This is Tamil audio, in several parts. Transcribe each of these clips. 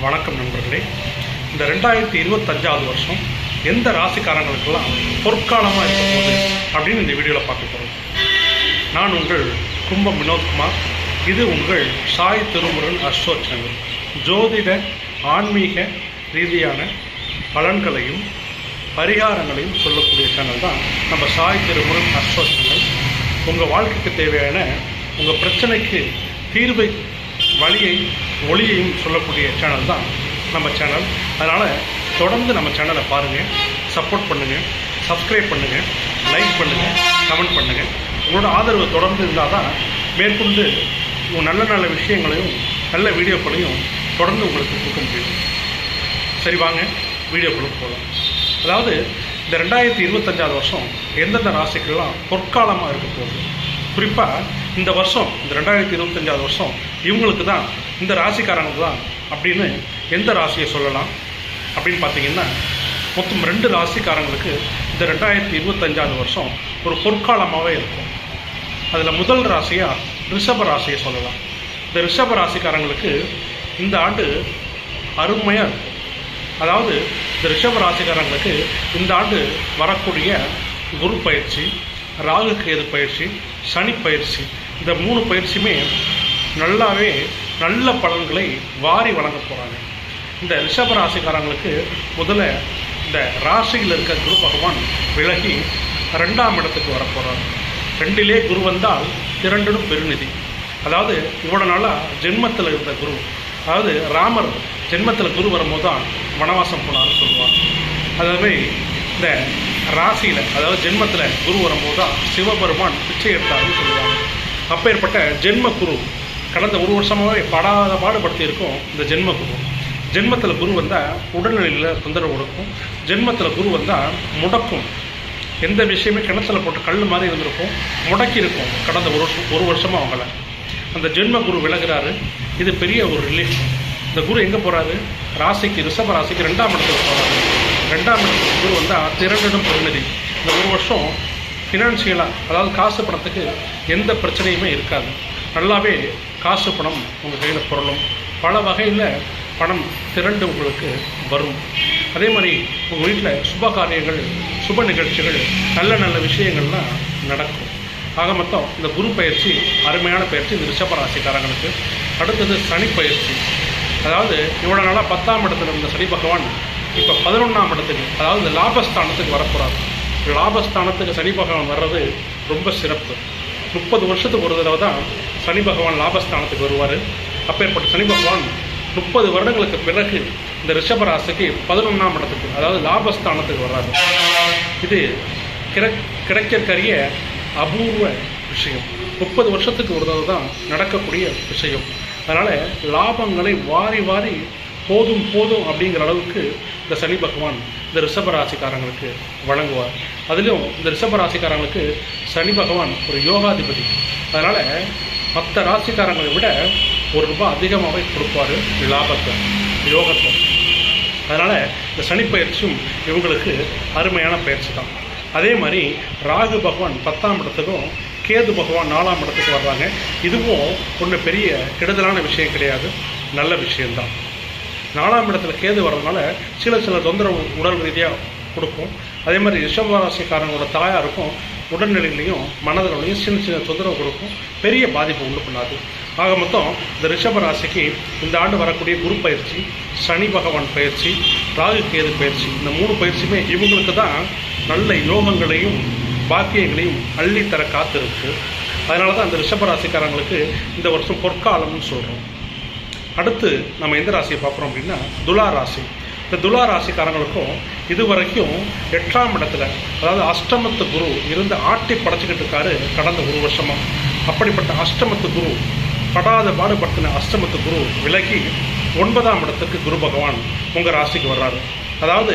வணக்கம் நண்பர்களே. இந்த 2025 வருஷம் எந்த ராசிக்காரங்களுக்கெல்லாம் பொற்காலமாக இருக்க போகுது அப்படின்னு இந்த வீடியோவில் பார்க்க போகிறோம். நான் உங்கள் கும்பம் வினோத்குமார். இது உங்கள் சாய் திருமுருகன் அஸ்ட்ரோ சேனல். ஜோதிட ஆன்மீக ரீதியான பலன்களையும் பரிகாரங்களையும் சொல்லக்கூடிய சேனல் தான் நம்ம சாய் திருமுருகன் அஸ்ட்ரோ சேனல். உங்கள் வாழ்க்கைக்கு தேவையான உங்கள் பிரச்சனைக்கு தீர்வை வழியை ஒளியையும் சொல்லக்கூடிய சேனல் தான் நம்ம சேனல். அதனால் தொடர்ந்து நம்ம சேனலை பாருங்கள், சப்போர்ட் பண்ணுங்கள், சப்ஸ்கிரைப் பண்ணுங்கள், லைக் பண்ணுங்கள், கமெண்ட் பண்ணுங்கள். உங்களோட ஆதரவு தொடர்ந்து இருந்தால் தான் மேற்கொண்டு நல்ல நல்ல விஷயங்களையும் நல்ல வீடியோக்களையும் தொடர்ந்து உங்களுக்கு கொடுக்க முடியும். சரி, வாங்க வீடியோக்குள்ள போகலாம். அதாவது இந்த 2025 வருஷம் எந்தெந்த ராசிக்கெல்லாம் பொற்காலமாக இருக்க போகுது, குறிப்பாக இந்த வருஷம் இந்த 2025 வருஷம் இவங்களுக்கு தான், இந்த ராசிக்காரங்களுக்கு தான் அப்படின்னு எந்த ராசியை சொல்லலாம் அப்படின்னு பார்த்தீங்கன்னா, மொத்தம் 2 ராசிக்காரங்களுக்கு இந்த 2025 வருஷம் ஒரு பொற்காலமாகவே இருக்கும். அதில் முதல் ராசியாக ரிஷப ராசியை சொல்லலாம். இந்த ரிஷப ராசிக்காரங்களுக்கு இந்த ஆண்டு அருமையாக இருக்கும். அதாவது இந்த ரிஷப ராசிக்காரங்களுக்கு இந்த ஆண்டு வரக்கூடிய குரு பயிற்சி, ராகு கேது பயிற்சி, சனி பயிற்சி, இந்த 3 பயிற்சியுமே நல்லாவே நல்ல பலன்களை வாரி வழங்க போகிறாங்க. இந்த ரிஷப ராசிக்காரங்களுக்கு முதல்ல இந்த ராசியில் இருக்க குரு பகவான் விலகி 2ஆம் இடத்துக்கு வரப்போகிறார். 2லே குரு வந்தால் 2 பெருநிதி. அதாவது இவ்வளோ நாளாக ஜென்மத்தில் இருந்த குரு, அதாவது ராமர் ஜென்மத்தில் குரு வரும்போது தான் வனவாசம் போனார்னு சொல்லுவாங்க. அதாவது இந்த ராசியில், அதாவது ஜென்மத்தில் குரு வரும்போது தான் சிவபெருமான் பிச்சை எடுத்தார்னு சொல்லுவாங்க. அப்பேற்பட்ட ஜென்ம குரு கடந்த 1 வருஷமாகவே படாத பாடுபடுத்தி இருக்கும். இந்த ஜென்ம குரு ஜென்மத்தில் குரு வந்தால் உடல்நிலையில் தொந்தரவு கொடுக்கும். ஜென்மத்தில் குரு வந்தால் முடக்கும். எந்த விஷயமே கிணத்துல போட்டு கல் மாதிரி இருந்திருக்கும், முடக்கி இருக்கும். கடந்த 1 வருஷமாக அவங்கள அந்த ஜென்ம குரு விலகிறாரு. இது பெரிய ஒரு ரிலீஃப். இந்த குரு எங்கே போகிறாரு? ராசிக்கு, ரிஷப ராசிக்கு 2ஆம் இடத்துக்கு போகிறாரு. 2ஆம் இடத்துக்கு குரு வந்தால் 2 பெருநிதி. இந்த 1 வருஷம் ஃபினான்ஷியலாக, அதாவது காசு பணத்துக்கு எந்த பிரச்சனையுமே இருக்காது. நல்லாவே காசு பணம் உங்கள் கையில் புரளும். பல வகையில் பணம் திரண்டு உங்களுக்கு வரும். அதே மாதிரி உங்கள் வீட்டில் சுப காரியங்கள், சுப நிகழ்ச்சிகள், நல்ல நல்ல விஷயங்கள்லாம் நடக்கும். ஆக மொத்தம் இந்த குரு பயிற்சி அருமையான பயிற்சி இந்த ரிஷப ராசிக்காரங்களுக்கு. அடுத்தது சனி பயிற்சி. அதாவது இவ்வளோ நாளாக 10ஆம் இடத்துல இருந்த சனி பகவான் இப்போ 11ஆம் இடத்துக்கு, அதாவது இந்த லாபஸ்தானத்துக்கு வரப்போகிறார். லாபஸ்தானத்துக்கு சனி பகவான் வர்றது ரொம்ப சிறப்பு. 30 வருஷத்துக்கு ஒரு தடவை தான் சனி பகவான் லாபஸ்தானத்துக்கு வருவார். அப்பேற்பட்ட சனி பகவான் 30 வருடங்களுக்கு பிறகு இந்த ரிஷப ராசிக்கு 11ஆம் இடத்துக்கு, அதாவது லாபஸ்தானத்துக்கு வர்றாரு. இது கிடைக்கக்கூடிய அபூர்வ விஷயம். 30 வருஷத்துக்கு ஒரு தடவை தான் நடக்கக்கூடிய விஷயம். அதனால் லாபங்களை வாரி வாரி போதும் போதும் அப்படிங்கிற அளவுக்கு இந்த சனி பகவான் இந்த ரிஷப ராசிக்காரங்களுக்கு வழங்குவார். அதிலும் இந்த ரிஷப ராசிக்காரங்களுக்கு சனி பகவான் ஒரு யோகாதிபதி. அதனால் மற்ற ராசிக்காரங்களை விட ₹1 அதிகமாகவே கொடுப்பார் லாபத்தை, யோகத்தை. அதனால் இந்த சனி பயிற்சியும் இவங்களுக்கு அருமையான பயிற்சி தான். அதே மாதிரி ராகு பகவான் 10ஆம் இடத்துக்கும், கேது பகவான் 4ஆம் இடத்துக்கு வர்றாங்க. இதுவும் ஒன்றும் பெரிய கெடுதலான விஷயம் கிடையாது, நல்ல விஷயந்தான். 4ஆம் இடத்துல கேது வர்றதுனால சில தொந்தரவு உடல் ரீதியாக கொடுக்கும். அதே மாதிரி ரிஷபராசிக்காரங்களோட தாயாருக்கும் உடல்நிலையிலையும் மனதிலையும் சின்ன தொந்தரவு கொடுக்கும். பெரிய பாதிப்பு உண்டு பண்ணாது. ஆக மொத்தம் இந்த ரிஷபராசிக்கு இந்த ஆண்டு வரக்கூடிய குரு பயிற்சி, சனி பகவான் பயிற்சி, ராகு கேது பயிற்சி, இந்த 3 பயிற்சியுமே இவங்களுக்கு தான் நல்ல யோகங்களையும் பாக்கியங்களையும் அள்ளித்தர காத்திருக்கு. அதனால தான் இந்த ரிஷபராசிக்காரங்களுக்கு இந்த வருஷம் பொற்காலம்னு சொல்கிறோம். அடுத்து நம்ம எந்த ராசியை பார்க்குறோம் அப்படின்னா துலா ராசி. இந்த துலா ராசிக்காரங்களுக்கும் இது வரைக்கும் 8ஆம் இடத்துல, அதாவது அஷ்டமத்து குரு இருந்து ஆட்டி படைச்சிக்கிட்டு இருக்காரு கடந்த 1 வருஷமாக. அப்படிப்பட்ட அஷ்டமத்து குரு, படாத பாடுபடுத்தின அஷ்டமத்து குரு விலகி 9ஆம் இடத்துக்கு குரு பகவான் உங்கள் ராசிக்கு வர்றாரு. அதாவது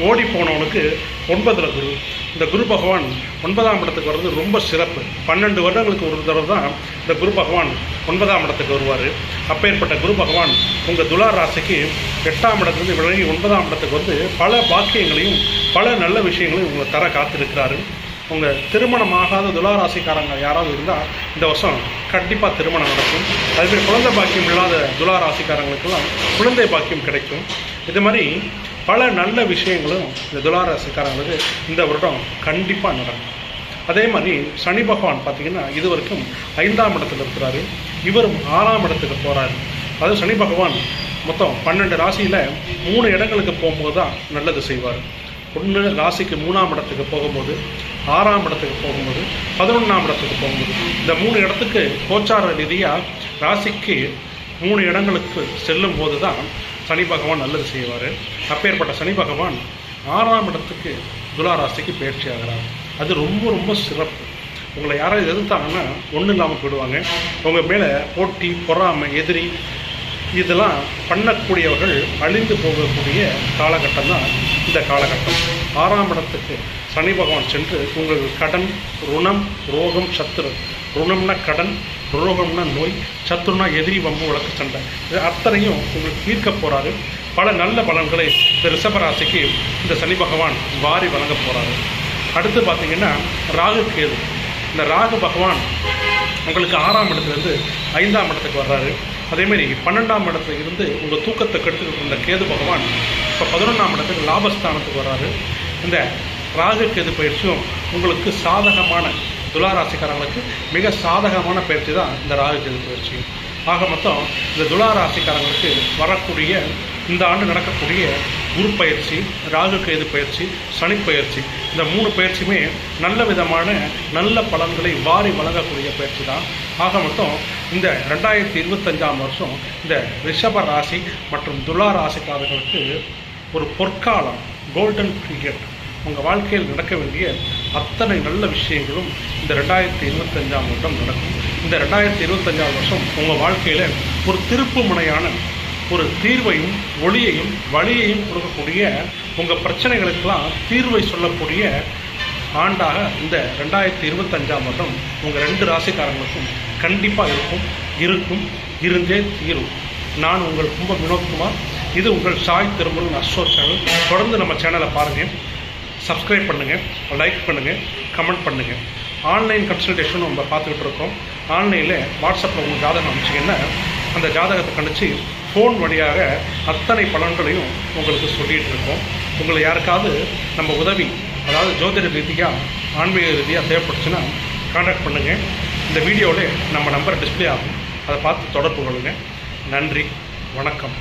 ஓடி போனவனுக்கு 9ல் குரு. இந்த குரு பகவான் 9ஆம் இடத்துக்கு வர்றது ரொம்ப சிறப்பு. 12 வருடங்களுக்கு ஒரு தடவை தான் இந்த குரு பகவான் 9ஆம் இடத்துக்கு வருவார். அப்பேற்பட்ட குரு பகவான் உங்கள் துலா ராசிக்கு 8ஆம் இடத்துலேருந்து விலகி 9ஆம் இடத்துக்கு வந்து பல பாக்கியங்களையும் பல நல்ல விஷயங்களையும் உங்களை தர காத்திருக்கிறாரு. உங்கள் திருமணமாகாத துளாராசிக்காரங்க யாராவது இருந்தால் இந்த வருஷம் கண்டிப்பாக திருமணம் நடக்கும். அதுமாதிரி குழந்தை பாக்கியம் இல்லாத துளாராசிக்காரங்களுக்கெல்லாம் குழந்தை பாக்கியம் கிடைக்கும். இது மாதிரி பல நல்ல விஷயங்களும் இந்த துளாராசிக்காரங்களுக்கு இந்த வருடம் கண்டிப்பாக நடக்கும். அதே மாதிரி சனி பகவான் பார்த்திங்கன்னா இது வரைக்கும் 5ஆம் இடத்துல இருக்கிறாரு. இவரும் 6ஆம் இடத்துக்கு போகிறாரு. அதாவது சனி பகவான் மொத்தம் 12 ராசியில் 3 இடங்களுக்கு போகும்போது தான் நல்லது செய்வார். ஒன்று ராசிக்கு 3ஆம் இடத்துக்கு போகும்போது, 6ஆம் இடத்துக்கு போகும்போது, 11ஆம் இடத்துக்கு போகும்போது, இந்த 3 இடத்துக்கு கோச்சார ரீதியாக ராசிக்கு 3 இடங்களுக்கு செல்லும் போது தான் சனி பகவான் நல்லது செய்வார். அப்பேற்பட்ட சனி பகவான் 6ஆம் இடத்துக்கு துளாராசிக்கு பயிற்சி ஆகிறார். அது ரொம்ப ரொம்ப சிறப்பு. உங்களை யாராவது எதிர்த்தாங்கன்னா ஒன்றும் இல்லாமல் போயிடுவாங்க. உங்கள் மேலே போட்டி, பொறாமை, எதிரி இதெல்லாம் பண்ணக்கூடியவர்கள் அழிந்து போகக்கூடிய காலகட்டம் தான் இந்த காலகட்டம். 6ஆம் இடத்துக்கு சனி பகவான் சென்று உங்களுக்கு கடன், ருணம், ரோகம், சத்துரு. ருணம்னா கடன், ரோகம்னா நோய், சத்துருனா எதிரி, வம்பு, வழக்கு, சண்டை, இது அத்தனையும் உங்களுக்கு தீர்க்க போகிறாரு. பல நல்ல பலன்களை இந்த ரிஷபராசிக்கு இந்த சனி பகவான் வாரி வழங்க போகிறாரு. அடுத்து பார்த்திங்கன்னா ராகு கேது. இந்த ராகு பகவான் உங்களுக்கு 6ஆம் இடத்துலேருந்து 5ஆம் இடத்துக்கு வர்றாரு. அதேமாரி 12ஆம் இடத்துல இருந்து உங்கள் தூக்கத்தை கெடுத்துக்கிட்டு இருந்த கேது பகவான் இப்போ 11ஆம் இடத்துக்கு லாபஸ்தானத்துக்கு வர்றாரு. இந்த ராகு கேது பயிற்சியும் உங்களுக்கு சாதகமான துளாராசிக்காரங்களுக்கு மிக சாதகமான பயிற்சி தான் இந்த ராகு கேது பயிற்சி. ஆக மொத்தம் இந்த துளாராசிக்காரங்களுக்கு வரக்கூடிய இந்த ஆண்டு நடக்கக்கூடிய குரு பயிற்சி, ராகு கேது பயிற்சி, சனி பயிற்சி, இந்த 3 பயிற்சியுமே நல்ல விதமான நல்ல பலன்களை வாரி வழங்கக்கூடிய பயிற்சி தான். ஆக மொத்தம் இந்த 2025ஆம் வருஷம் இந்த ரிஷப ராசி மற்றும் துலா ராசிக்காரர்களுக்கு ஒரு பொற்காலம், கோல்டன் பீரியட். உங்கள் வாழ்க்கையில் நடக்க வேண்டிய அத்தனை நல்ல விஷயங்களும் இந்த 2025ஆம் வருடம் நடக்கும். இந்த 2025ஆம் வருஷம் உங்கள் வாழ்க்கையில் ஒரு திருப்பு முனையான ஒரு தீர்வையும் ஒளியையும் வழியையும் கொடுக்கக்கூடிய, உங்கள் பிரச்சனைகளுக்கெல்லாம் தீர்வை சொல்லக்கூடிய ஆண்டாக இந்த 2025ஆம் வருடம் உங்கள் 2 ராசிக்காரங்களுக்கும் கண்டிப்பாக இருக்கும், இருந்தே தீரும். நான் உங்கள் கும்ப வினோத்குமார். இது உங்கள் சாய் திருமுருகன் அஸ்ட்ரோ சேனல். தொடர்ந்து நம்ம சேனலை பாருங்கள், சப்ஸ்கிரைப் பண்ணுங்கள், லைக் பண்ணுங்கள், கமெண்ட் பண்ணுங்கள். ஆன்லைன் கன்சல்டேஷன் நம்ம பார்த்துக்கிட்டு இருக்கோம். ஆன்லைனில் வாட்ஸ்அப்பில் உங்களுக்கு ஜாதகம் அனுப்பிச்சிங்கன்னா அந்த ஜாதகத்தை கணிச்சு ஃபோன் வழியாக அத்தனை பலன்களையும் உங்களுக்கு சொல்லிகிட்டு இருக்கோம். உங்களை யாருக்காவது நம்ம உதவி, அதாவது ஜோதிட ரீதியாக, ஆன்மீக ரீதியாக தேவைப்பட்டுச்சுன்னா கான்டாக்ட் பண்ணுங்கள். இந்த வீடியோவில் நம்ம நம்பர் டிஸ்பிளே ஆகும், அதை பார்த்து தொடர்பு கொள்ளுங்கள். நன்றி, வணக்கம்.